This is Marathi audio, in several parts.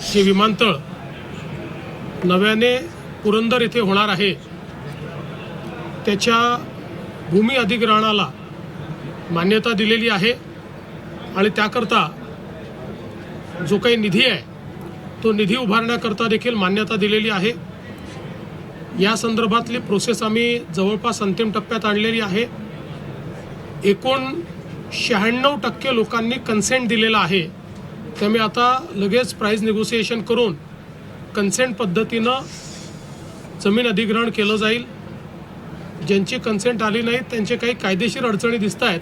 जे विमानतळ नव्याने पुरंदर येथे होणार आहे त्याच्या भूमी अधिग्रहणाला मान्यता दिलेली आहे आणि त्याकरता जो काही निधी आहे तो निधी उभारण्याकरता देखील मान्यता दिलेली आहे। या संदर्भातली प्रोसेस आम्ही जवळपास अंतिम टप्प्यात आणलेली आहे। एकूण 96% लोकांनी कन्सेंट दिलेला आहे। त्यामुळे आता लगेच प्राइस निगोसिएशन करून कन्सेंट पद्धतीनं जमीन अधिग्रहण केलं जाईल। ज्यांची कन्सेंट आली नाही त्यांचे काही कायदेशीर अडचणी दिसत आहेत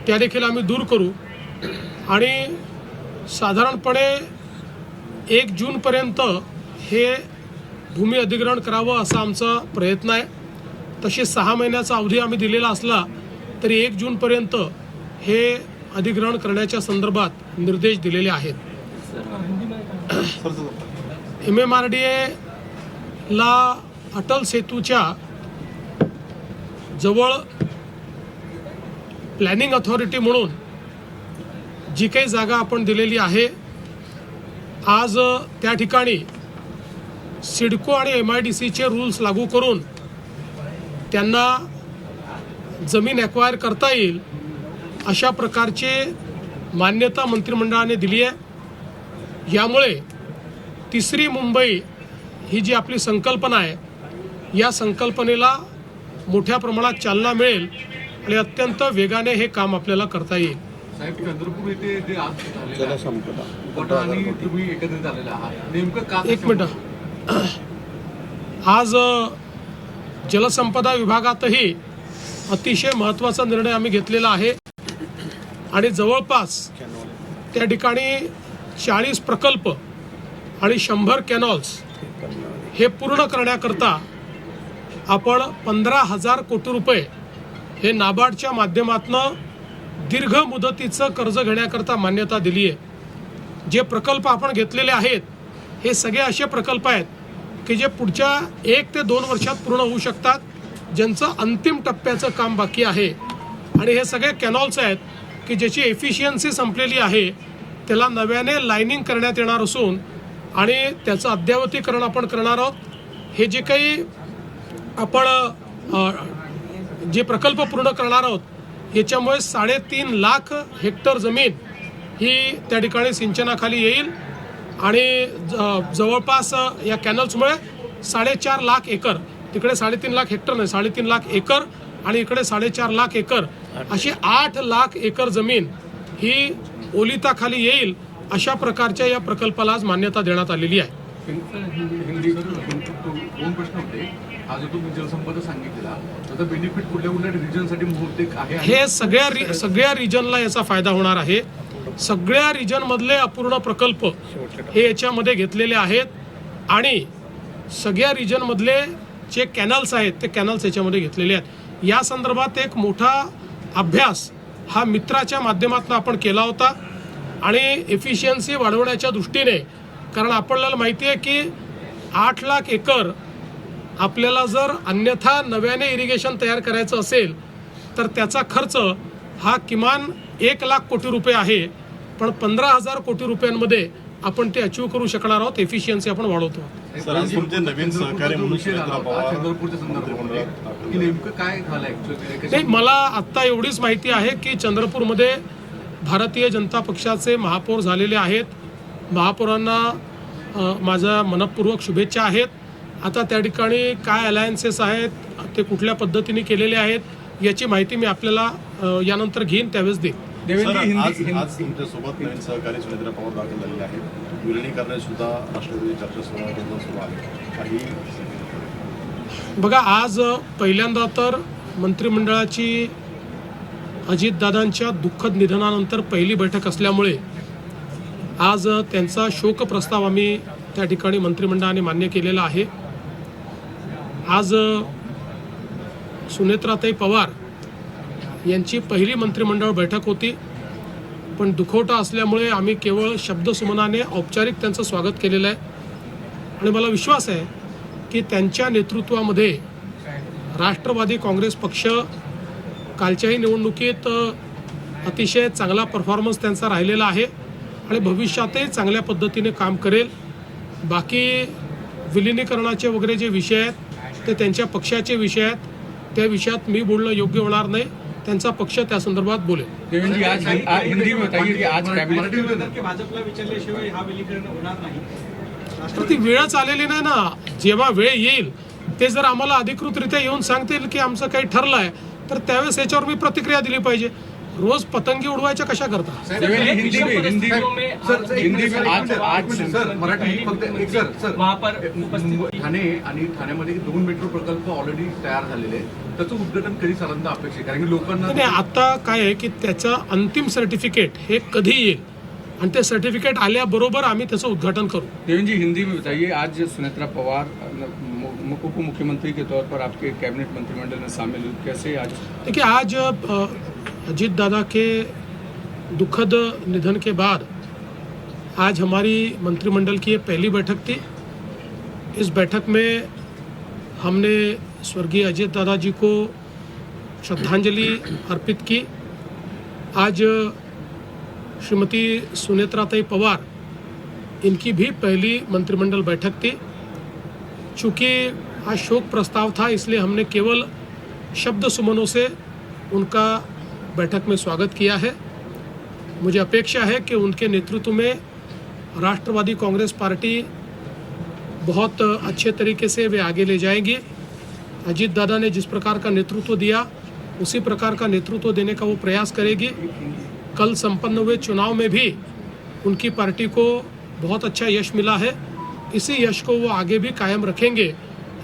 त्या देखील आम्ही दूर करू आणि साधारणपणे 1 जूनपर्यंत हे भूमी अधिग्रहण करावं असा आमचा प्रयत्न आहे। तसे 6 महिन्याचा अवधी आम्ही दिलेला असला तरी 1 जूनपर्यंत हे अधिग्रहण करण्याच्या संदर्भात निर्देश दिलेले आहेत। MMRDA ला अटल सेतूच्या जवळ प्लॅनिंग अथॉरिटी म्हणून जी काही जागा आपण दिलेली आहे आज त्या ठिकाणी सिडको आणि MIDCचे रूल्स लागू करून त्यांना जमीन ॲक्वायर करता येईल अशा प्रकारचे मान्यता मंत्रिमंडळाने दिली आहे। यामुळे तिसरी मुंबई ही जी आपली संकल्पना आहे या संकल्पनेला मोठ्या प्रमाणात चालना मिळेल आणि अत्यंत वेगाने हे काम आपल्याला करता येईल। साहेब, चंद्रपूर येथे जे आज जलसंपदा उपटा आणि तुम्ही एकत्रित आलेला आहात नेमकं का? एक मिनिट, आज जलसंपदा विभागातही अतिशय महत्त्वाचा निर्णय आम्ही घेतलेला आहे आणि जवळपास त्या ठिकाणी 40 प्रकल्प आणि 100 कॅनॉल्स हे पूर्ण करण्याकरता आपण 15,000 कोटी रुपये हे नाबार्डच्या माध्यमातून दीर्घ मुदतीचं कर्ज घेण्याकरता मान्यता दिली आहे। जे प्रकल्प आपण घेतलेले आहेत हे सगळे असे प्रकल्प आहेत की जे पुढच्या 1 ते 2 वर्षात पूर्ण होऊ शकतात, ज्यांचं अंतिम टप्प्याचं काम बाकी आहे आणि हे सगळे कॅनॉल्स आहेत की ज्याची एफिशियन्सी संपलेली आहे, त्याला नव्याने लाईनिंग करण्यात येणार असून आणि त्याचं अद्ययावतीकरण आपण करणार आहोत। हे जे काही आपण जे प्रकल्प पूर्ण करणार आहोत याच्यामुळे 3.5 लाख हेक्टर जमीन ही त्या ठिकाणी सिंचनाखाली येईल आणि जवळपास या कॅनल्समुळे 4.5 लाख एकर, तिकडे 3.5 लाख हेक्टर नाही 3.5 लाख एकर आणि इकडे 4.5 लाख एकर अशी 8 लाख एकर जमीन ही ओलिताखाली येईल अशा प्रकारच्या या प्रकल्पाला आज मान्यता देण्यात आलेली आहे। दोन प्रश्न होते। आज तुम्ही जलसंपदा सांगितलेला तर बेनिफिट कुठल्या रिजनसाठी बहुतेक आहे? हे सगळ्या रिजनला याचा फायदा होणार आहे। सगळ्या रिजन मधले अपूर्ण प्रकल्प हे याच्यामध्ये घेतलेले आहेत आणि सगळ्या रिजन मधले जे कॅनल्स आहेत ते कॅनल्स याच्यामध्ये घेतलेले आहेत। या संदर्भात एक मोठा अभ्यास हा मित्राच्या माध्यमातून आपण केला होता आणि एफिशियन्सी वाढवण्याच्या दृष्टीने, कारण आपल्याला माहिती आहे की 8 लाख एकर आपल्याला जर अन्यथा नव्याने इरिगेशन तयार करायचं असेल तर त्याचा खर्च हा किमान 1 लाख कोटी रुपये आहे, पण 15,000 कोटी रुपयांमध्ये आपण ते अचीव करू शकणार आहोत। एफिशियन्सी आपण वाढवतो। नवीन सहकारी म्हणून चंद्रपूरच्या संदर्भामध्ये की नेमकं काय झालं ॲक्च्युअली? मला आत्ता एवढीच माहिती आहे की चंद्रपूरमध्ये भारतीय जनता पक्षाचे महापौर झालेले आहेत। महापौरांना माझ्या मनपूर्वक शुभेच्छा आहेत। आता त्या ठिकाणी काय अलायन्सेस आहेत ते कुठल्या पद्धतीने केलेले आहेत याची माहिती मी आपल्याला यानंतर घेईन, त्यावेळेस देईन। आज तुमच्यासोबत नवीन सहकारी सुनेत्रा पवार दाखल झालेले आहेत। विलिनीकरणाची सुद्धा राष्ट्रपती चर्चा सुरू आहे काही? बघा, आज पहिल्यांदा तर मंत्रिमंडळाची अजितदादांच्या दुःखद निधनानंतर पहिली बैठक असल्यामुळे आज त्यांचा शोक प्रस्ताव आम्ही त्या ठिकाणी मंत्रिमंडळाने मान्य केलेला आहे। आज सुनेत्राताई पवार यांची पहिली मंत्रिमंडळ बैठक होती, पण दुखवटा असल्यामुळे आम्ही केवळ शब्दसुमनाने औपचारिक त्यांचं स्वागत केलेलं आहे आणि मला विश्वास आहे की त्यांच्या नेतृत्वामध्ये राष्ट्रवादी काँग्रेस पक्ष कालच्याही निवडणुकीत अतिशय चांगला परफॉर्मन्स त्यांचा राहिलेला आहे आणि भविष्यातही चांगल्या पद्धतीने काम करेल बाकी विलिनीकरणाचे वगैरे जे विषय आहेत ते त्यांच्या पक्षाचे विषय आहेत, त्या विषयात मी बोलणं योग्य होणार नाही, त्यांचा पक्ष त्या संदर्भात बोलेल. देवेंद्र जी आज हिंदी में बताइए कि आज कैबिनेट की भाजपला विचारल्याशिवाय हा विलीकरण होणार नाही. तर ती वेळच आलेली नाही ना. जेव्हा वेळ येईल ते जर आम्हाला अधिकृतरित्या येऊन सांगतील की आमचं काही ठरलं आहे, तर त्यावेळेस याच्यावर मी प्रतिक्रिया दिली पाहिजे. रोज पतंगी उडवायच्या कशा करता? देवेंद्र जी हिंदी में आज सर मराठी फक्त एक सर ठाणे आणि ठाण्यामध्ये 2 मेट्रो प्रकल्प ऑलरेडी तयार झालेले आहेत. त्याचं उद्घाटन कधी साधारणतः अपेक्षित आहे? कारण की लोकांना नाही, आता काय आहे की त्याचं अंतिम सर्टिफिकेट हे कधी येईल आणि ते सर्टिफिकेट आल्याबरोबर आम्ही त्याचं उद्घाटन करू. देवेंद्र जी हिंदी में बताइए, आज सुनेत्रा पवार उप मुख्यमंत्री के तौर पर आपके कैबिनेट मंत्रिमंडल में शामिल हुई, कैसे आज? देखिए, आज अजीत दादा के दुखद निधन के बाद आज हमारी मंत्रिमंडल की ये पहली बैठक थी. इस बैठक में हमने स्वर्गीय अजीत दादा जी को श्रद्धांजलि अर्पित की. आज श्रीमती सुनेत्राताई पवार इनकी भी पहली मंत्रिमंडल बैठक थी. चूँकि आज शोक प्रस्ताव था, इसलिए हमने केवल शब्द सुमनों से उनका बैठक में स्वागत किया है. मुझे अपेक्षा है कि उनके नेतृत्व में राष्ट्रवादी कांग्रेस पार्टी बहुत अच्छे तरीके से वे आगे ले जाएंगी. अजीत दादा ने जिस प्रकार का नेतृत्व दिया उसी प्रकार का नेतृत्व देने का वो प्रयास करेगी. कल संपन्न हुए चुनाव में भी उनकी पार्टी को बहुत अच्छा यश मिला है. इसी यश को वो आगे भी कायम रखेंगे,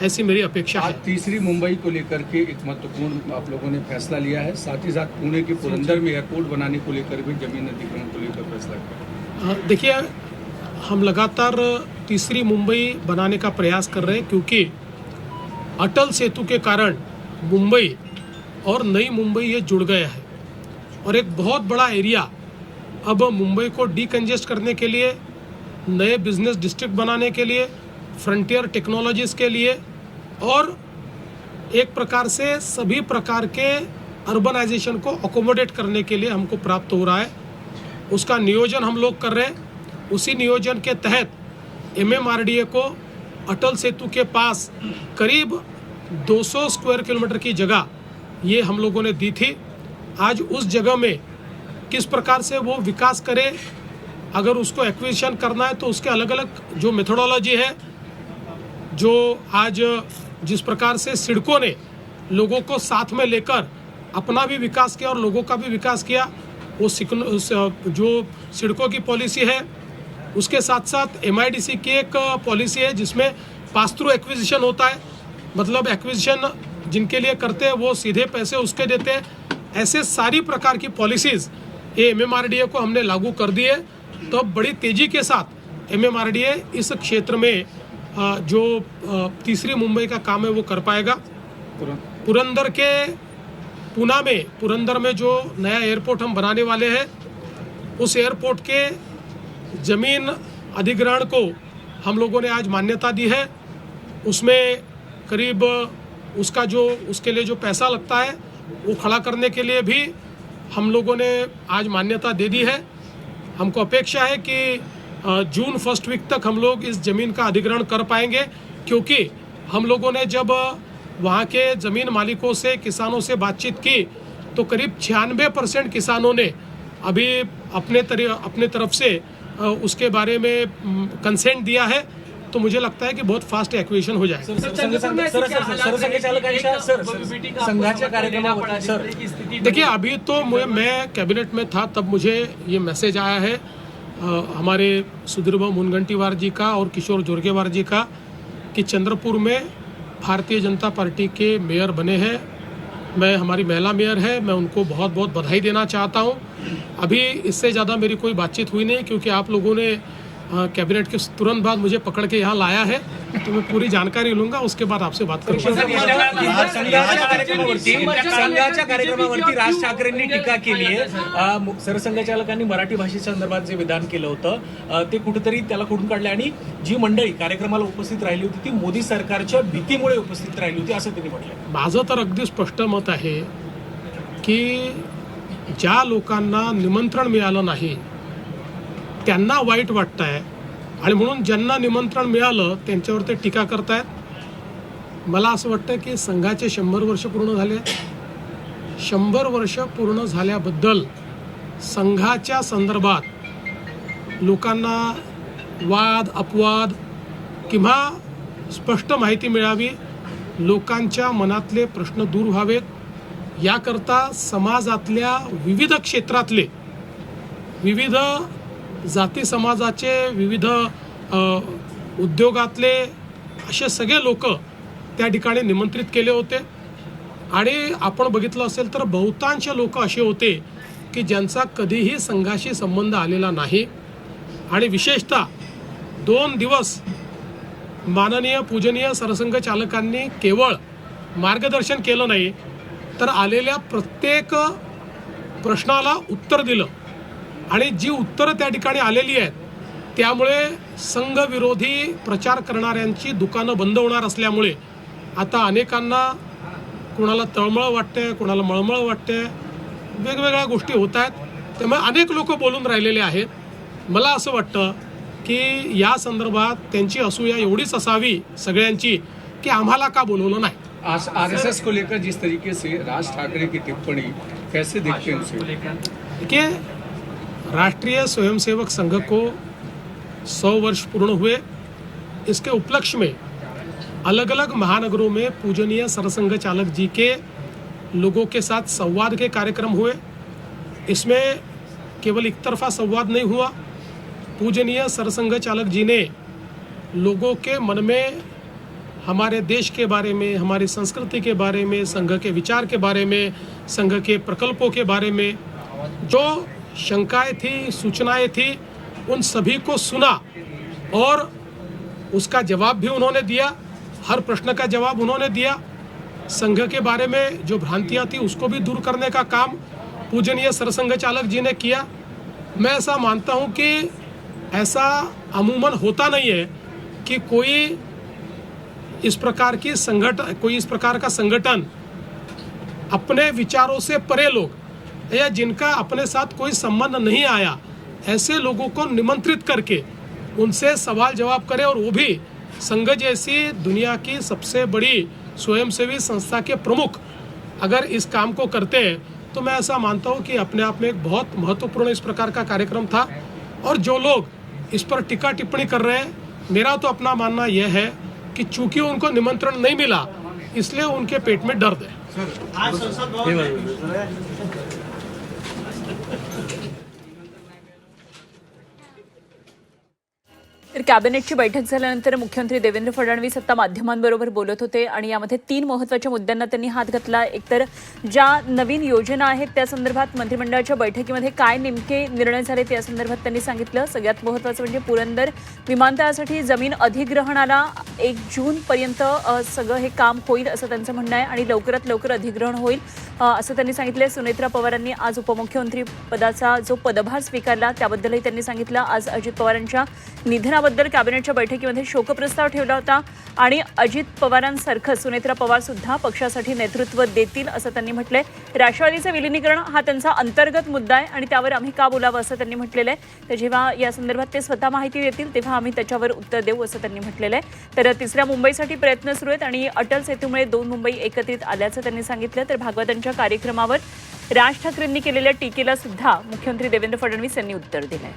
ऐसी मेरी अपेक्षा आज है. तीसरी मुंबई को लेकर के एक महत्वपूर्ण आप लोगों ने फैसला लिया है, साथ ही साथ पुणे के पुरंदर में एयरपोर्ट बनाने को लेकर भी जमीन अधिग्रहण को लेकर फैसला किया. देखिए, हम लगातार तीसरी मुंबई बनाने का प्रयास कर रहे हैं, क्योंकि अटल सेतु के कारण मुंबई और नई मुंबई ये जुड़ गया है और एक बहुत बड़ा एरिया अब मुंबई को डीकंजेस्ट करने के लिए, नए बिजनेस डिस्ट्रिक्ट बनाने के लिए, फ्रंटियर टेक्नोलॉजीज़ के लिए और एक प्रकार से सभी प्रकार के अर्बनाइजेशन को अकोमोडेट करने के लिए हमको प्राप्त हो रहा है. उसका नियोजन हम लोग कर रहे हैं. उसी नियोजन के तहत MMRDA को अटल सेतु के पास करीब 200 स्क्वायर किलोमीटर की जगह ये हम लोगों ने दी थी. आज उस जगह में किस प्रकार से वो विकास करे, अगर उसको एक्विजिशन करना है तो उसके अलग अलग जो मेथोडोलॉजी है, जो आज जिस प्रकार से सिडको ने लोगों को साथ में लेकर अपना भी विकास किया और लोगों का भी विकास किया, वो जो सिडको की पॉलिसी है उसके साथ साथ MIDC की एक पॉलिसी है जिसमें पास थ्रू एक्विजिशन होता है. मतलब एक्विजिशन जिनके लिए करते हैं वो सीधे पैसे उसके देते हैं. ऐसे सारी प्रकार की पॉलिसीज़ ये MMRDA को हमने लागू कर दी है. तो बड़ी तेज़ी के साथ MMRDA इस क्षेत्र में जो तीसरी मुंबई का काम है वो कर पाएगा. पुरंदर में जो नया एयरपोर्ट हम बनाने वाले हैं, उस एयरपोर्ट के ज़मीन अधिग्रहण को हम लोगों ने आज मान्यता दी है. उसमें करीब उसके लिए जो पैसा लगता है वो खड़ा करने के लिए भी हम लोगों ने आज मान्यता दे दी है. हमको अपेक्षा है कि जून फर्स्ट वीक तक हम लोग इस ज़मीन का अधिग्रहण कर पाएंगे, क्योंकि हम लोगों ने जब वहाँ के ज़मीन मालिकों से, किसानों से बातचीत की तो करीब 96% किसानों ने अभी अपने तरफ से उसके बारे में कंसेंट दिया है. तो मुझे लगता है कि बहुत फास्ट एक्विजिशन हो जाएगा. देखिए, अभी तो मैं कैबिनेट में था तब मुझे ये मैसेज आया है हमारे सुधीरभाऊ मुनगंटीवार जी का और किशोर जोरगेवार जी का कि चंद्रपुर में भारतीय जनता पार्टी के मेयर बने हैं. हमारी महिला मेयर है, मैं उनको बहुत बहुत बधाई देना चाहता हूँ. अभी इससे ज़्यादा मेरी कोई बातचीत हुई नहीं, क्योंकि आप लोगों ने कैबिनेट के तुरंत बाद मुझे पकड़ के यहाँ लाया है, तो मैं पूरी जानकारी लूंगा, उसके बाद आपसे बात करूंगा. संघाच्या कार्यक्रमावरती राज ठाकरेंनी टीका केली आहे. सरसंघचालकांनी मराठी भाषेसंदर्भात जे विधान केलं होतं ते कुठेतरी त्याला खोडून काढले आणि जी मंडळी कार्यक्रमाला उपस्थित राहिली होती ती मोदी सरकारच्या भीतीमुळे उपस्थित राहिली होती असं त्यांनी म्हटलं. माझं तर अगदी स्पष्ट मत आहे की ज्या लोकांना निमंत्रण मिळालं नाही त्यांना वाईट वाटतं आहे आणि म्हणून ज्यांना निमंत्रण मिळालं त्यांच्यावर ते टीका करतायत. मला असं वाटतं की संघाचे 100 वर्ष पूर्ण झाले. 100 वर्ष पूर्ण झाल्याबद्दल संघाच्या संदर्भात लोकांना वाद अपवाद किंवा स्पष्ट माहिती मिळावी, लोकांच्या मनातले प्रश्न दूर व्हावेत, याकरता समाजातल्या विविध क्षेत्रातले, विविध जाती समाजाचे, विविध उद्योगातले असे सगळे लोक त्या ठिकाणी निमंत्रित केले होते. आणि आपण बघितलं असेल तर बहुतांश लोक असे होते की ज्यांचा कधीही संघाशी संबंध आलेला नाही. आणि विशेषतः 2 दिवस माननीय पूजनीय सरसंघ चालकांनी केवळ मार्गदर्शन केलं नाही तर आलेल्या प्रत्येक प्रश्नाला उत्तर दिलं. आणि जी उत्तरं त्या ठिकाणी आलेली आहेत त्यामुळे संघविरोधी प्रचार करणाऱ्यांची दुकानं बंद होणार असल्यामुळे आता अनेकांना, कोणाला तळमळ वाटते, कोणाला मळमळ वाटते, वेगवेगळ्या गोष्टी होत आहेत. त्यामुळे अनेक लोक बोलून राहिलेले आहेत. मला असं वाटतं की या संदर्भात त्यांची असूया एवढीच असावी सगळ्यांची की आम्हाला का बोलवलं नाही. आरएसएस को लेकर जिस तरीके से राज ठाकरे की टिप्पणी कैसे देखते हैं उसे? देखिए, राष्ट्रीय स्वयंसेवक संघ को 100 वर्ष पूर्ण हुए. इसके उपलक्ष्य में अलग अलग महानगरों में पूजनीय सरसंघ चालक जी के लोगों के साथ संवाद के कार्यक्रम हुए. इसमें केवल एक तरफा संवाद नहीं हुआ. पूजनीय सरसंघ चालक जी ने लोगों के मन में हमारे देश के बारे में, हमारी संस्कृति के बारे में, संघ के विचार के बारे में, संघ के प्रकल्पों के बारे में जो शंकाएं थी, सूचनाएं थी, उन सभी को सुना और उसका जवाब भी उन्होंने दिया. हर प्रश्न का जवाब उन्होंने दिया. संघ के बारे में जो भ्रांतियां थी उसको भी दूर करने का काम पूजनीय सरसंघ चालक जी ने किया. मैं ऐसा मानता हूं कि ऐसा अमूमन होता नहीं है कि कोई इस प्रकार का संगठन अपने विचारों से परे लोग या जिनका अपने साथ कोई संबंध नहीं आया ऐसे लोगों को निमंत्रित करके उनसे सवाल जवाब करे, और वो भी संघ जैसी दुनिया की सबसे बड़ी स्वयंसेवी संस्था के प्रमुख अगर इस काम को करते हैं तो मैं ऐसा मानता हूँ कि अपने आप में एक बहुत महत्वपूर्ण इस प्रकार का कार्यक्रम था. और जो लोग इस पर टीका टिप्पणी कर रहे हैं, मेरा तो अपना मानना यह है कि चूंकि उनको निमंत्रण नहीं मिला इसलिए उनके पेट में दर्द है. तर कॅबिनेटची बैठक झाल्यानंतर मुख्यमंत्री देवेंद्र फडणवीस आता माध्यमांबरोबर बोलत होते आणि यामध्ये 3 महत्त्वाच्या मुद्द्यांना त्यांनी हात घातला. एकतर ज्या नवीन योजना आहेत त्या संदर्भात मंत्रिमंडळाच्या बैठकीमध्ये काय नेमके निर्णय झाले त्या संदर्भात त्यांनी सांगितलं. सगळ्यात महत्त्वाचं म्हणजे पुरंदर विमानतळासाठी जमीन अधिग्रहणाला 1 जूनपर्यंत सगळं हे काम होईल असं त्यांचं म्हणणं आहे आणि लवकरात लवकर अधिग्रहण होईल असं त्यांनी सांगितलं. सुनेत्रा पवारांनी आज उपमुख्यमंत्री पदाचा जो पदभार स्वीकारला त्याबद्दलही त्यांनी सांगितलं. आज अजित पवारांच्या निधनाबद्दल कॅबिनेटच्या बैठकीमध्ये शोकप्रस्ताव ठेवला होता आणि अजित पवारांसारखं सुनेत्रा पवार सुद्धा पक्षासाठी नेतृत्व देतील असं त्यांनी म्हटलंय. राष्ट्रवादीचं विलिनीकरण हा त्यांचा अंतर्गत मुद्दा आहे आणि त्यावर आम्ही का बोलावं असं त्यांनी म्हटलेलं आहे. तर जेव्हा या संदर्भात ते स्वतः माहिती देतील तेव्हा आम्ही त्याच्यावर उत्तर देऊ असं त्यांनी म्हटलेलं आहे. तर तिसऱ्या मुंबईसाठी प्रयत्न सुरू आहेत आणि अटल सेतूमुळे 2 मुंबई एकत्रित आल्याचं त्यांनी सांगितलं. तर भागवतांच्या कार्यक्रमावर राज ठाकरेंनी केलेल्या टीकेला सुद्धा मुख्यमंत्री देवेंद्र फडणवीस यांनी उत्तर दिलंय.